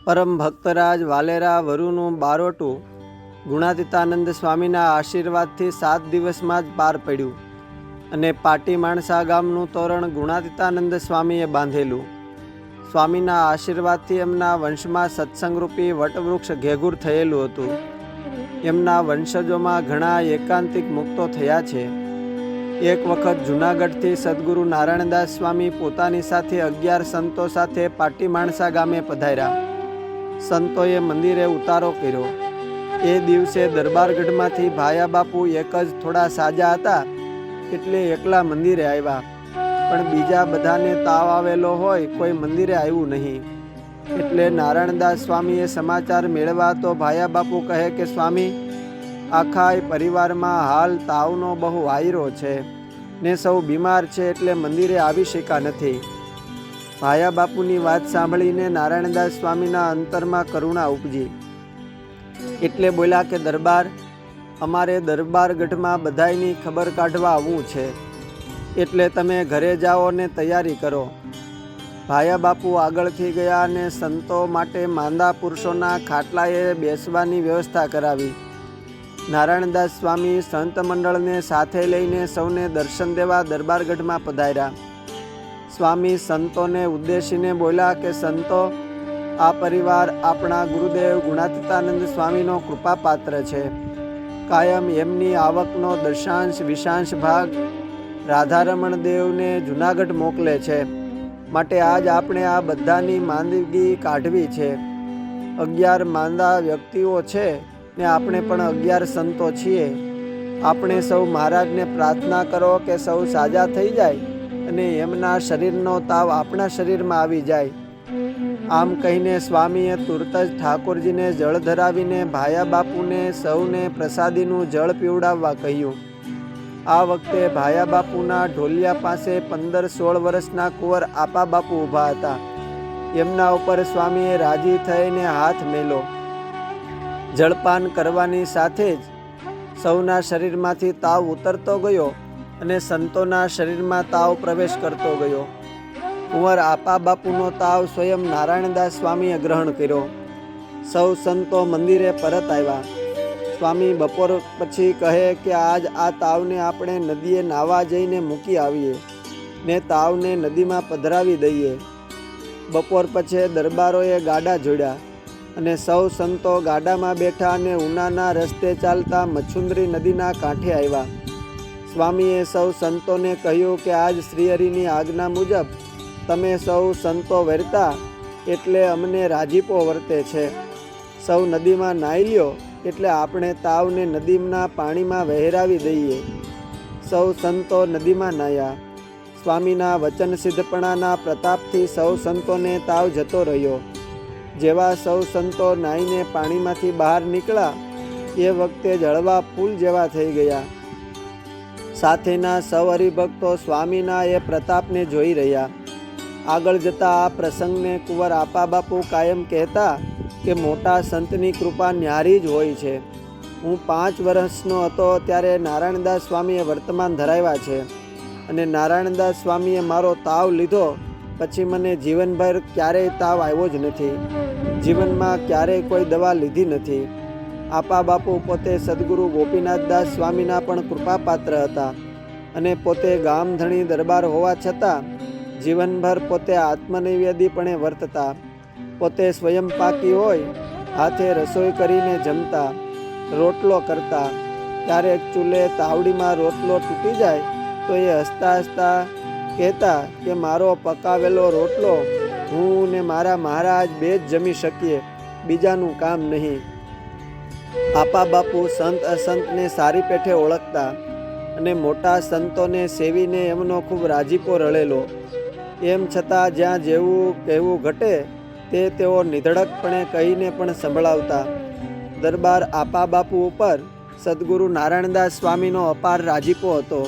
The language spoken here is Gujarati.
પરમ ભક્તરાજ વાલેરા વરુનું બારોટું ગુણાતીતાનંદ સ્વામીના આશીર્વાદથી 7 દિવસમાં જ પાર પડ્યું અને પાટી માણસા ગામનું તોરણ ગુણાતીતાનંદ સ્વામીએ બાંધેલું. સ્વામીના આશીર્વાદથી એમના વંશમાં સત્સંગરૂપી વટવૃક્ષ ઘેઘૂર થયેલું હતું. એમના વંશજોમાં ઘણા એકાંતિક મુક્તો થયા છે. એક વખત જૂનાગઢથી સદગુરુ નારાયણદાસ સ્વામી પોતાની સાથે 11 સંતો સાથે પાટી માણસા ગામે પધાર્યા. સંતોએ મંદિરે ઉતારો કર્યો. એ દિવસે દરબારગઢમાંથી ભાયા બાપુ એક જ થોડા સાજા હતા એટલે એકલા મંદિરે આવ્યા. પણ બીજા બધાને તાવ આવેલો હોય કોઈ મંદિરે આવ્યું નહીં. એટલે નારાયણદાસ સ્વામીએ સમાચાર મેળવ્યા તો ભાયા બાપુ કહે કે સ્વામી, આખા પરિવારમાં હાલ તાવનો બહુ વાયરો છે ને સૌ બીમાર છે એટલે મંદિરે આવી શક્યા નથી. ભાયા બાપુની વાત સાંભળીને નારાયણદાસ સ્વામીના અંતરમાં કરુણા ઉપજી. એટલે બોલ્યા કે દરબાર, અમારે દરબારગઢમાં બધાયની ખબર કાઢવા આવવું છે, એટલે તમે ઘરે જાઓ ને તૈયારી કરો. ભાયા બાપુ આગળથી ગયા અને સંતો માટે માંદા પુરુષોના ખાટલાએ બેસવાની વ્યવસ્થા કરાવી. નારાયણદાસ સ્વામી સંત મંડળને સાથે લઈને સૌને દર્શન દેવા દરબારગઢમાં પધાર્યા. સ્વામી સંતોને ઉદ્દેશીને બોલ્યા કે સંતો, આ પરિવાર આપણા ગુરુદેવ ગુણાતીતાનંદ સ્વામીનો કૃપાપાત્ર છે. કાયમ એમની આવકનો દશાંશ વિશાંશ ભાગ રાધારમણ દેવને જૂનાગઢ મોકલે છે. માટે આજ આપણે આ બધાની માંદગી કાઢવી છે. 11 માંદા વ્યક્તિઓ છે ને આપણે પણ 11 સંતો છીએ. આપણે સૌ મહારાજને પ્રાર્થના કરો કે સૌ સાજા થઈ જાય અને એમના શરીરનો તાવ આપણા શરીરમાં આવી જાય. આમ કહીને સ્વામીએ તુરત જ ઠાકોરજીને જળ ધરાવીને ભાયા બાપુને સૌને પ્રસાદીનું જળ પીવડાવવા કહ્યું. આ વખતે ભાયા બાપુના ઢોલિયા પાસે 15-16 વર્ષના કુંવર આપા બાપુ ઊભા હતા. એમના ઉપર સ્વામીએ રાજી થઈને હાથ મેલો. જળપાન કરવાની સાથે જ સૌના શરીરમાંથી તાવ ઉતરતો ગયો અને સંતોના શરીરમાં તાવ પ્રવેશ કરતો ગયો. કુંવર આપા બાપુનો તાવ સ્વયં નારાયણદાસ સ્વામીએ ગ્રહણ કર્યો. સૌ સંતો મંદિરે પરત આવ્યા. સ્વામી બપોર પછી કહે કે આજ આ તાવને આપણે નદીએ નાવા જઈને મૂકી આવીએ ને તાવને નદીમાં પધરાવી દઈએ. બપોર પછી દરબારોએ ગાડા જોડ્યા અને સૌ સંતો ગાડામાં બેઠા અને ઉનાના રસ્તે ચાલતા મચ્છુંદરી નદીના કાંઠે આવ્યા. સ્વામીએ સૌ સંતોને કહ્યું કે આજ શ્રીહરિની આજ્ઞા મુજબ તમે સૌ સંતો વર્તા એટલે અમને રાજીપો વર્તે છે. સૌ નદીમાં નાહી લ્યો એટલે આપણે તાવને નદીના પાણીમાં વહેરાવી દઈએ. સૌ સંતો નદીમાં નાહ્યા. સ્વામીના વચન સિદ્ધપણાના પ્રતાપથી સૌ સંતોને તાવ જતો રહ્યો. જેવા સૌ સંતો નાહીને પાણીમાંથી બહાર નીકળ્યા એ વખતે જળવા ફૂલ જેવા થઈ ગયા. સાથેના સૌ હરિભક્તો સ્વામીના એ પ્રતાપને જોઈ રહ્યા. આગળ જતા આ પ્રસંગને કુંવર આપા બાપુ કાયમ કહેતા કે મોટા સંતની કૃપા ન્યારી જ હોય છે. હું 5 વર્ષનો હતો ત્યારે નારાયણદાસ સ્વામીએ વર્તમાન ધરાવ્યા છે અને નારાયણદાસ સ્વામીએ મારો તાવ લીધો પછી મને જીવનભર ક્યારેય તાવ આવ્યો જ નથી. જીવનમાં ક્યારેય કોઈ દવા લીધી નથી. આપા બાપુ પોતે સદગુરુ ગોપીનાથદાસ સ્વામીના પણ કૃપાપાત્ર હતા અને પોતે ગામધણી દરબાર હોવા છતાં જીવનભર પોતે આત્મનિવેદીપણે વર્તતા. પોતે સ્વયં પાકી હોય હાથે રસોઈ કરીને જમતા, રોટલો કરતા. ક્યારેક ચૂલે તાવડીમાં રોટલો તૂટી જાય તો એ હસતા હસતા કહેતા કે મારો પકાવેલો રોટલો હું ને મારા મહારાજ 2 જ જમી શકીએ, બીજાનું કામ નહીં. આપા બાપુ સંત અસંતને સારી પેઠે ઓળખતા અને મોટા સંતોને સેવીને એમનો ખૂબ રાજીપો રળેલો. એમ છતાં જ્યાં જેવું કહેવું ઘટે તે તેઓ નિધડકપણે કહીને પણ સંભળાવતા. દરબાર આપા બાપુ ઉપર સદગુરુ નારાયણદાસ સ્વામીનો અપાર રાજીપો હતો.